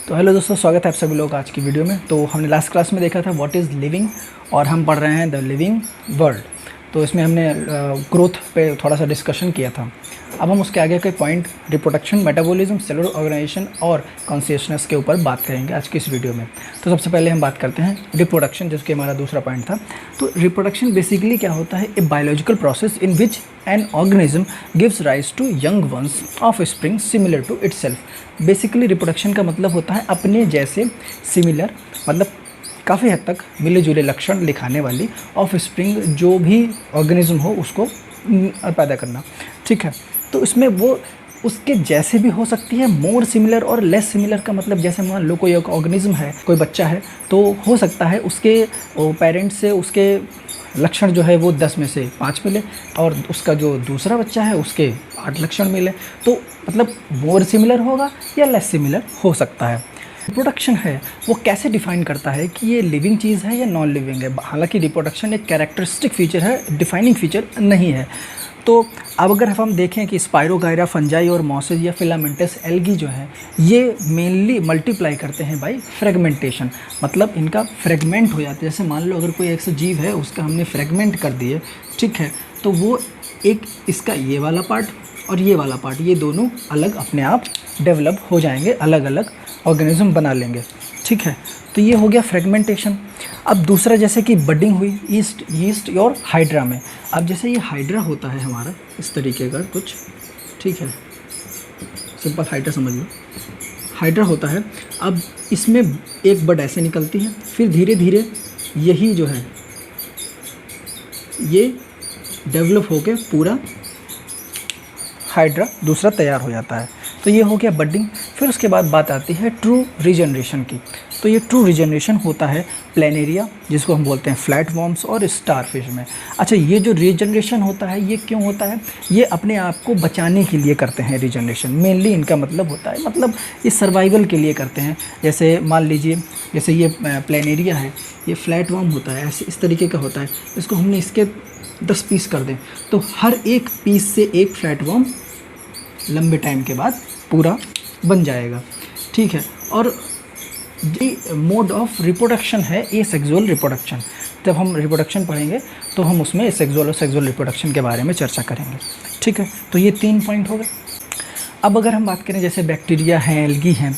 तो हेलो दोस्तों, स्वागत है आप सभी लोग आज की वीडियो में। तो हमने लास्ट क्लास में देखा था व्हाट इज़ लिविंग और हम पढ़ रहे हैं द लिविंग वर्ल्ड। तो इसमें हमने ग्रोथ पे थोड़ा सा डिस्कशन किया था। अब हम उसके आगे के point reproduction, metabolism, cellular organisation और कॉन्शियसनेस के ऊपर बात करेंगे आज की इस वीडियो में। तो सबसे पहले हम बात करते हैं रिप्रोडक्शन, जिसके हमारा दूसरा पॉइंट था। तो रिप्रोडक्शन बेसिकली क्या होता है? A biological process in which an organism gives rise to young ones offspring similar to itself. Basically reproduction का मतलब होता है अपने जैसे सिमिलर, मतलब काफ़ी हद तक मिले जुले लक्षण दिखाने वाली ऑफ स्प्रिंग जो भी ऑर्गेनिज्म हो उसको पैदा करना। ठीक है, तो इसमें वो उसके जैसे भी हो सकती है, मोर सिमिलर और लेस सिमिलर का मतलब जैसे मान लो कोई एक ऑर्गेनिज्म है, कोई बच्चा है, तो हो सकता है उसके पेरेंट्स से उसके लक्षण जो है वो 10 में से 5 मिले और उसका जो दूसरा बच्चा है उसके 8 लक्षण मिले। तो मतलब मोर सिमिलर होगा या लेस सिमिलर हो सकता है। रिप्रोडक्शन है वो कैसे डिफाइन करता है कि ये लिविंग चीज़ है या नॉन लिविंग है। हालांकि रिप्रोडक्शन एक कैरेक्टरिस्टिक फीचर है, डिफाइनिंग फीचर नहीं है। तो अब अगर हम देखें कि स्पाइरोगायरा, फंजाई और मॉसेज या फिलामेंटस एल्गी जो है ये मेनली मल्टीप्लाई करते हैं बाय फ्रेगमेंटेशन, मतलब इनका फ्रेगमेंट हो जाता है। जैसे मान लो अगर कोई एक जीव है उसका हमने फ्रेगमेंट कर दिए, ठीक है, तो वो एक इसका ये वाला पार्ट और ये वाला पार्ट, ये दोनों अलग अपने आप डेवलप हो जाएंगे, अलग अलग ऑर्गेनिज्म बना लेंगे। ठीक है, तो ये हो गया फ्रेगमेंटेशन। अब दूसरा जैसे कि बडिंग हुई यीस्ट और हाइड्रा में। अब जैसे ये हाइड्रा होता है हमारा इस तरीके का कुछ, ठीक है, सिंपल हाइड्रा समझ लो, हाइड्रा होता है। अब इसमें एक बड ऐसे निकलती है, फिर धीरे धीरे यही जो है ये डेवलप होके पूरा हाइड्रा दूसरा तैयार हो जाता है। तो ये हो गया बडिंग। फिर उसके बाद बात आती है ट्रू रीजनरेशन की। तो ये ट्रू रीजनरेशन होता है प्लेनेरिया, जिसको हम बोलते हैं फ्लैट वॉर्म्स और स्टारफिश में। अच्छा, ये जो रीजनरेशन होता है ये क्यों होता है? ये अपने आप को बचाने के लिए करते हैं रीजनरेशन, मेनली इनका मतलब होता है, मतलब ये सर्वाइवल के लिए करते हैं। जैसे मान लीजिए, जैसे ये प्लेनेरिया है, ये फ्लैट वॉर्म होता है, ऐसे इस तरीके का होता है। इसको हमने इसके 10 पीस कर दें तो हर एक पीस से एक फ्लैट वॉर्म लंबे टाइम के बाद पूरा बन जाएगा। ठीक है, और ये मोड ऑफ रिप्रोडक्शन है एसेक्सुअल रिप्रोडक्शन। जब हम रिप्रोडक्शन पढ़ेंगे तो हम उसमें एसेक्सुअल और सेक्सुअल रिप्रोडक्शन के बारे में चर्चा करेंगे। ठीक है, तो ये 3 पॉइंट हो गए। अब अगर हम बात करें जैसे बैक्टीरिया हैं, एल्गी हैं,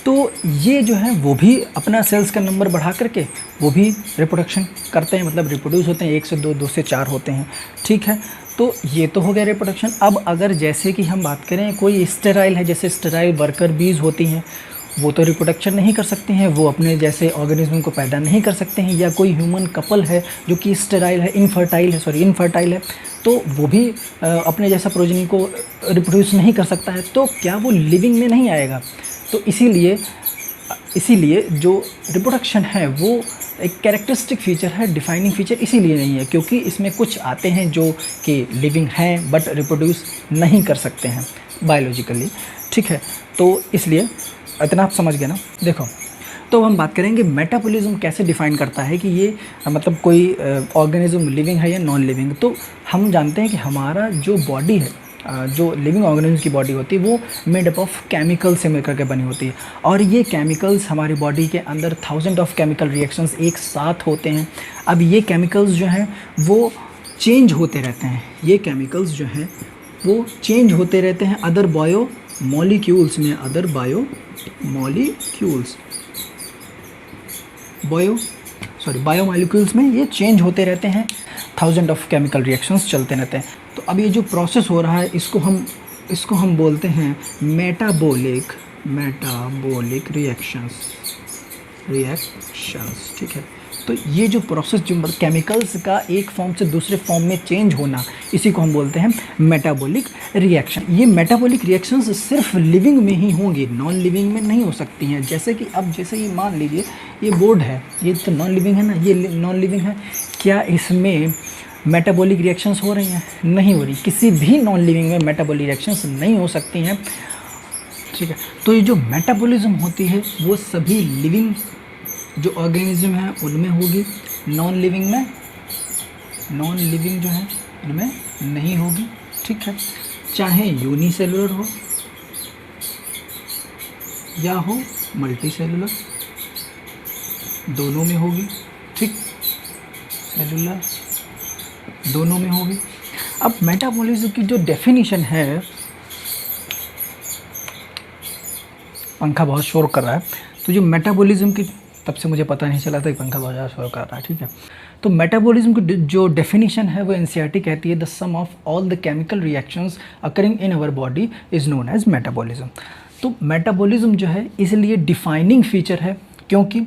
तो ये जो है वो भी अपना सेल्स का नंबर बढ़ा करके वो भी रिप्रोडक्शन करते हैं, मतलब रिप्रोड्यूस होते हैं, 1 से 2, 2 से 4 होते हैं। ठीक है, तो ये तो हो गया रिप्रोडक्शन। अब अगर जैसे कि हम बात करें कोई स्टेराइल है, जैसे स्टेराइल वर्कर बीज होती हैं, वो तो रिप्रोडक्शन नहीं कर सकती हैं, वो अपने जैसे ऑर्गेनिज्म को पैदा नहीं कर सकते हैं। या कोई ह्यूमन कपल है जो कि स्टेराइल है, इनफर्टाइल है, तो वो भी अपने जैसा प्रोजेनी को रिप्रोड्यूस नहीं कर सकता है। तो क्या वो लिविंग में नहीं आएगा? तो इसीलिए जो रिप्रोडक्शन है वो एक कैरेक्टरिस्टिक फीचर है, डिफाइनिंग फीचर इसीलिए नहीं है, क्योंकि इसमें कुछ आते हैं जो कि लिविंग हैं बट रिप्रोड्यूस नहीं कर सकते हैं बायोलॉजिकली। ठीक है, तो इसलिए इतना आप समझ गए ना। देखो, तो हम बात करेंगे मेटाबॉलिज्म कैसे डिफ़ाइन करता है कि ये मतलब कोई ऑर्गेनिज्म लिविंग है या नॉन लिविंग। तो हम जानते हैं कि हमारा जो बॉडी है, जो लिविंग ऑर्गेनिज्म की बॉडी होती है वो मेड अप ऑफ केमिकल से मिलकर के बनी होती है। और ये केमिकल्स हमारी बॉडी के अंदर 1000 ऑफ केमिकल रिएक्शंस एक साथ होते हैं। अब ये केमिकल्स जो हैं वो चेंज होते रहते हैं, ये केमिकल्स जो हैं वो चेंज होते रहते हैं अदर बायोमॉलिक्यूल्स में, बायोमॉलिक्यूल्स में ये चेंज होते रहते हैं, 1000 ऑफ केमिकल रिएक्शंस चलते रहते हैं। तो अब ये जो प्रोसेस हो रहा है इसको हम बोलते हैं मेटाबॉलिक रिएक्शंस। ठीक है, तो ये जो प्रोसेस, जो केमिकल्स का एक फॉर्म से दूसरे फॉर्म में चेंज होना, इसी को हम बोलते हैं मेटाबॉलिक रिएक्शन। ये मेटाबॉलिक रिएक्शंस सिर्फ लिविंग में ही होंगी, नॉन लिविंग में नहीं हो सकती हैं। जैसे कि अब जैसे ये मान लीजिए ये बोर्ड है, ये तो नॉन लिविंग है ना, ये नॉन लिविंग है, क्या इसमें मेटाबॉलिक रिएक्शंस हो रही हैं? नहीं हो रही। किसी भी नॉन लिविंग में मेटाबॉलिक रिएक्शंस नहीं हो सकती हैं। ठीक है, तो ये जो मेटाबॉलिज्म होती है वो सभी लिविंग जो ऑर्गेनिज्म है उनमें होगी, नॉन लिविंग जो है उनमें नहीं होगी। ठीक है, चाहे यूनिसेलुलर हो या हो मल्टी सेलुलर, दोनों में होगी, ठीक, सेलुलर दोनों में होगी। अब मेटाबॉलिज्म की जो डेफिनेशन है, पंखा बहुत शोर कर रहा है, तो जो मेटाबॉलिज्म की, तब से मुझे पता नहीं चला था कि पंखा बहुत ज़्यादा शोर कर रहा है, ठीक है। तो मेटाबॉलिज्म की जो डेफिनेशन है वो एनसीईआरटी कहती है the sum of all the chemical reactions occurring in our body is known as metabolism. तो मेटाबॉलिज्म जो है इसलिए डिफाइनिंग फीचर है, क्योंकि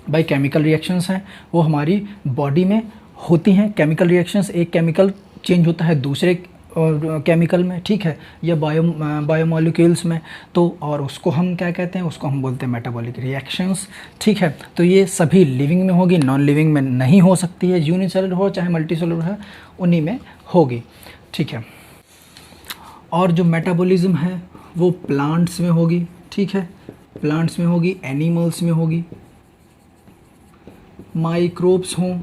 भाई केमिकल रिएक्शंस हैं वो हमारी बॉडी में होती हैं। केमिकल रिएक्शंस, एक केमिकल चेंज होता है दूसरे केमिकल में, ठीक है, या बायोमोलिक्यूल्स में, तो और उसको हम क्या कहते हैं, उसको हम बोलते हैं मेटाबॉलिक रिएक्शंस, ठीक है। तो ये सभी लिविंग में होगी, नॉन लिविंग में नहीं हो सकती है, यूनिसेलुलर हो चाहे मल्टीसेलुलर है, उन्हीं में होगी, ठीक है। और जो मेटाबॉलिज्म है वो प्लांट्स में होगी, ठीक है, प्लांट्स में होगी, एनिमल्स में होगी, माइक्रोब्स हों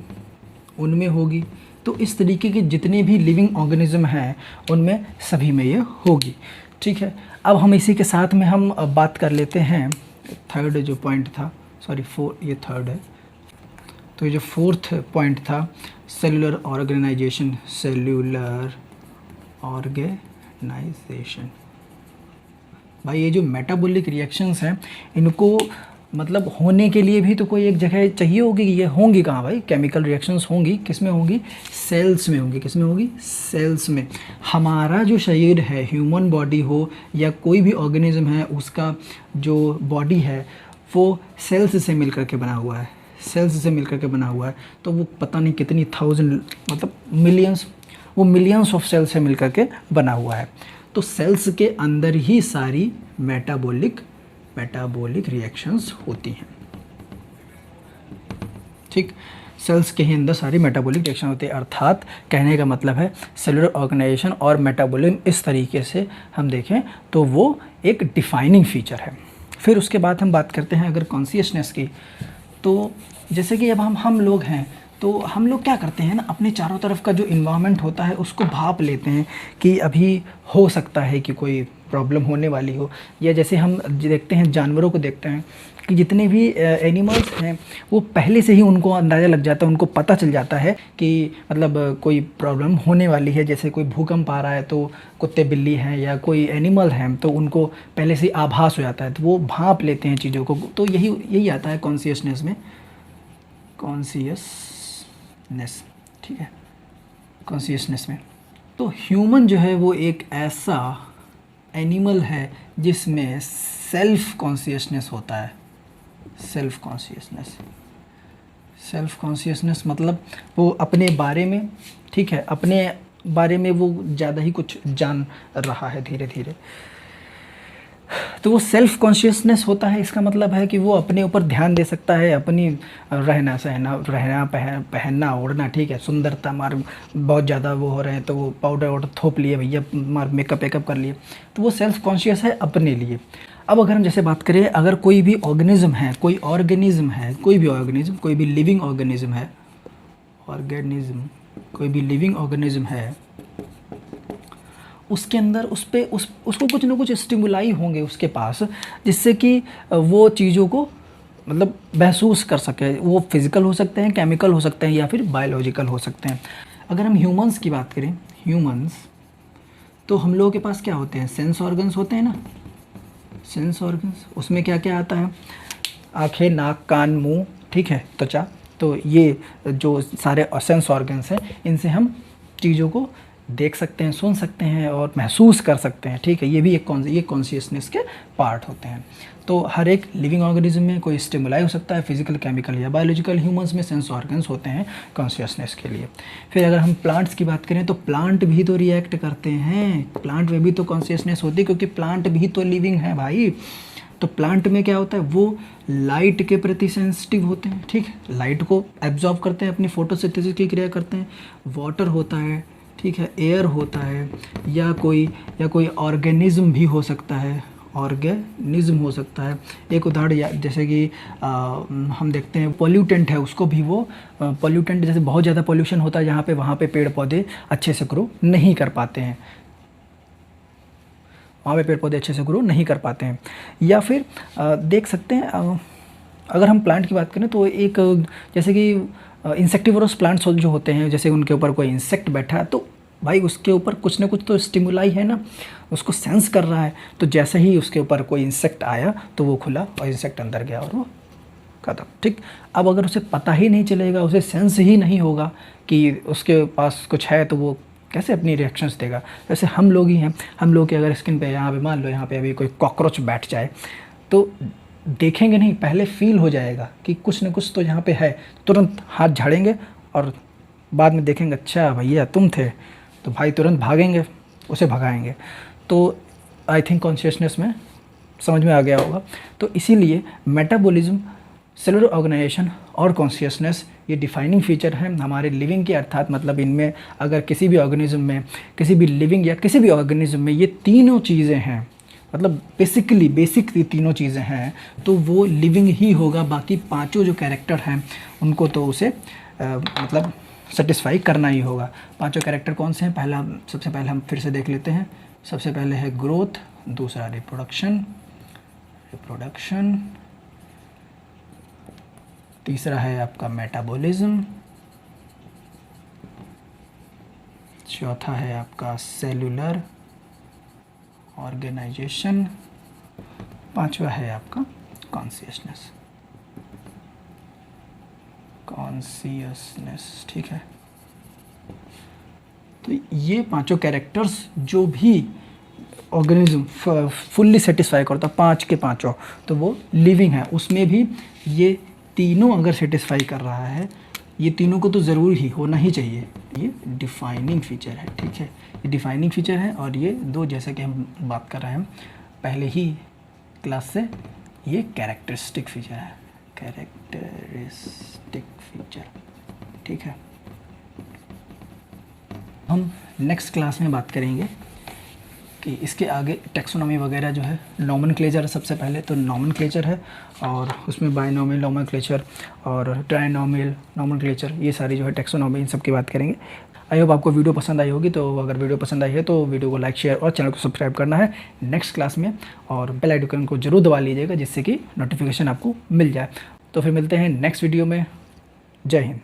उनमें होगी। तो इस तरीके के जितने भी लिविंग ऑर्गेनिज्म हैं उनमें सभी में ये होगी, ठीक है। अब हम इसी के साथ में हम बात कर लेते हैं थर्ड जो पॉइंट था, सॉरी ये थर्ड है, तो ये जो फोर्थ पॉइंट था सेलुलर ऑर्गेनाइजेशन, सेल्यूलर ऑर्गेनाइजेशन। भाई ये जो मेटाबॉलिक रिएक्शंस हैं इनको मतलब होने के लिए भी तो कोई एक जगह चाहिए होगी, ये होंगी कहाँ भाई, केमिकल रिएक्शंस होंगी, किस में होंगी, सेल्स में होंगी, किस में होगी, सेल्स में। हमारा जो शरीर है, ह्यूमन बॉडी हो या कोई भी ऑर्गेनिज्म है, उसका जो बॉडी है वो सेल्स से मिल करके बना हुआ है, सेल्स से मिल करके बना हुआ है। तो वो पता नहीं कितनी थाउजेंड मतलब मिलियंस, वो मिलियंस ऑफ सेल्स से मिल करके बना हुआ है। तो सेल्स के अंदर ही सारी मेटाबॉलिक रिएक्शंस होती हैं, ठीक, सेल्स के ही अंदर सारी मेटाबॉलिक रिएक्शन होती है। अर्थात कहने का मतलब है सेलुलर ऑर्गेनाइजेशन और मेटाबॉलिज्म इस तरीके से हम देखें तो वो एक डिफाइनिंग फीचर है। फिर उसके बाद हम बात करते हैं अगर कॉन्शियसनेस की, तो जैसे कि अब हम लोग हैं, तो हम लोग क्या करते हैं ना, अपने चारों तरफ का जो इन्वायरमेंट होता है उसको भाप लेते हैं कि अभी हो सकता है कि कोई प्रॉब्लम होने वाली हो। या जैसे हम देखते हैं, जानवरों को देखते हैं कि जितने भी एनिमल्स हैं वो पहले से ही उनको अंदाज़ा लग जाता है, उनको पता चल जाता है कि मतलब कोई प्रॉब्लम होने वाली है। जैसे कोई भूकंप आ रहा है तो कुत्ते बिल्ली हैं या कोई एनिमल हैं तो उनको पहले से आभास हो जाता है, तो वो भाप लेते हैं चीज़ों को। तो यही आता है कॉन्शियसनेस में, कॉन्शियसनेस, ठीक है, कॉन्शियसनेस में। तो ह्यूमन जो है वो एक ऐसा एनिमल है जिसमें सेल्फ कॉन्शियसनेस होता है। सेल्फ कॉन्शियसनेस मतलब वो अपने बारे में, ठीक है, अपने बारे में वो ज़्यादा ही कुछ जान रहा है धीरे धीरे। तो वो सेल्फ कॉन्शियसनेस होता है, इसका मतलब है कि वो अपने ऊपर ध्यान दे सकता है, अपनी रहना पहनना ओढ़ना, ठीक है, सुंदरता मार बहुत ज़्यादा वो हो रहे हैं तो वो पाउडर थोप लिए भैया, मार मेकअप कर लिए, तो वो सेल्फ कॉन्शियस है अपने लिए। अब अगर हम जैसे बात करें, अगर कोई भी ऑर्गेनिज्म है, कोई भी लिविंग ऑर्गेनिज्म है, कोई भी लिविंग ऑर्गेनिज्म है, उसके अंदर उसको कुछ ना कुछ स्टिमुलाई होंगे उसके पास, जिससे कि वो चीज़ों को मतलब महसूस कर सके। वो फिज़िकल हो सकते हैं, केमिकल हो सकते हैं या फिर बायोलॉजिकल हो सकते हैं। अगर हम ह्यूमंस की बात करें, तो हम लोगों के पास क्या होते हैं, सेंस ऑर्गन्स होते हैं ना, सेंस ऑर्गन्स। उसमें क्या क्या आता है, आँखें, नाक, कान, मुँह, ठीक है, त्वचा। तो ये जो सारे सेंस ऑर्गन्स हैं इनसे हम चीज़ों को देख सकते हैं, सुन सकते हैं और महसूस कर सकते हैं, ठीक है। ये भी ये कॉन्शियसनेस के पार्ट होते हैं। तो हर एक लिविंग ऑर्गेनिज्म में कोई स्टिमुलाई हो सकता है, फिजिकल, केमिकल या बायोलॉजिकल। ह्यूमंस में सेंस ऑर्गन्स होते हैं कॉन्शियसनेस के लिए। फिर अगर हम प्लांट्स की बात करें तो प्लांट भी तो रिएक्ट करते हैं, प्लांट में भी तो कॉन्शियसनेस होती है, क्योंकि प्लांट भी तो लिविंग है भाई। तो प्लांट में क्या होता है, वो लाइट के प्रति सेंसिटिव होते हैं, ठीक है, लाइट को एब्जॉर्ब करते हैं, अपनी फोटोसिंथेसिस की क्रिया करते हैं। वाटर होता है, ठीक है, एयर होता है, या कोई ऑर्गेनिज्म भी हो सकता है, ऑर्गेनिज्म हो सकता है। एक उदाहरण जैसे कि हम देखते हैं पॉल्यूटेंट है, उसको भी वो पॉल्यूटेंट, जैसे बहुत ज़्यादा पॉल्यूशन होता है जहाँ पे, वहाँ पे पेड़ पौधे अच्छे से ग्रो नहीं कर पाते हैं। वहाँ पे पेड़ पौधे अच्छे से ग्रो नहीं कर पाते हैं। या फिर देख सकते हैं अगर हम प्लांट की बात करें तो एक जैसे कि इंसेक्टिवोरस प्लांट्स जो होते हैं, जैसे उनके ऊपर कोई इंसेक्ट बैठा है तो भाई उसके ऊपर कुछ ना कुछ तो स्टिमुलाई है ना, उसको सेंस कर रहा है। तो जैसे ही उसके ऊपर कोई इंसेक्ट आया तो वो खुला और इंसेक्ट अंदर गया और वो खत्म। ठीक, अब अगर उसे पता ही नहीं चलेगा, उसे सेंस ही नहीं होगा कि उसके पास कुछ है, तो वो कैसे अपनी रिएक्शंस देगा। जैसे हम लोग ही हैं, हम लोग की अगर स्किन पे यहाँ पे मान लो यहाँ पे अभी कोई कॉकरोच बैठ जाए तो देखेंगे नहीं, पहले फील हो जाएगा कि कुछ न कुछ तो यहाँ पे है, तुरंत हाथ झाड़ेंगे और बाद में देखेंगे अच्छा भैया तुम थे, तो भाई तुरंत भागेंगे, उसे भगाएंगे। तो आई थिंक कॉन्शियसनेस में समझ में आ गया होगा। तो इसीलिए मेटाबॉलिज्म, सेलुलर ऑर्गेनाइजेशन और कॉन्शियसनेस ये डिफाइनिंग फीचर हैं हमारे लिविंग के, अर्थात मतलब इनमें अगर किसी भी ऑर्गेनिज्म में, किसी भी लिविंग या किसी भी ऑर्गेनिज्म में ये तीनों चीज़ें हैं, मतलब बेसिक ये तीनों चीज़ें हैं, तो वो लिविंग ही होगा। बाकी पांचों जो कैरेक्टर हैं उनको तो उसे मतलब सेटिस्फाई करना ही होगा। पांचों कैरेक्टर कौन से हैं? पहला, सबसे पहले हम फिर से देख लेते हैं। सबसे पहले है ग्रोथ, दूसरा रिप्रोडक्शन, तीसरा है आपका मेटाबॉलिज्म, चौथा है आपका सेलुलर ऑर्गेनाइजेशन, पांचवा है आपका कॉन्शियसनेस। ठीक है, तो ये पांचों कैरेक्टर्स जो भी ऑर्गेनिज्म फुल्ली सेटिस्फाई करता है, पांच के पांचों, तो वो लिविंग है। उसमें भी ये तीनों अगर सेटिस्फाई कर रहा है, ये तीनों को तो ज़रूर ही होना ही चाहिए। ये डिफाइनिंग फीचर है। ठीक है, ये डिफाइनिंग फीचर है। और ये दो, जैसे कि हम बात कर रहे हैं पहले ही क्लास से, ये कैरेक्टरिस्टिक फीचर है, कैरेक्टरिस्टिक फीचर। ठीक है, हम नेक्स्ट क्लास में बात करेंगे कि इसके आगे टैक्सोनॉमी वगैरह जो है, नॉमेनक्लेचर सबसे पहले तो नॉमेनक्लेचर है, और उसमें बायनॉमियल नॉमेनक्लेचर और ट्राइनॉमियल नॉमेनक्लेचर, ये सारी जो है टैक्सोनॉमी, इन सब की बात करेंगे। आई होप आपको वीडियो पसंद आई होगी। तो अगर वीडियो पसंद आई है तो वीडियो को लाइक, शेयर और चैनल को सब्सक्राइब करना है नेक्स्ट क्लास में, और बेल आइकन को जरूर दबा लीजिएगा जिससे कि नोटिफिकेशन आपको मिल जाए। तो फिर मिलते हैं नेक्स्ट वीडियो में। जय हिंद।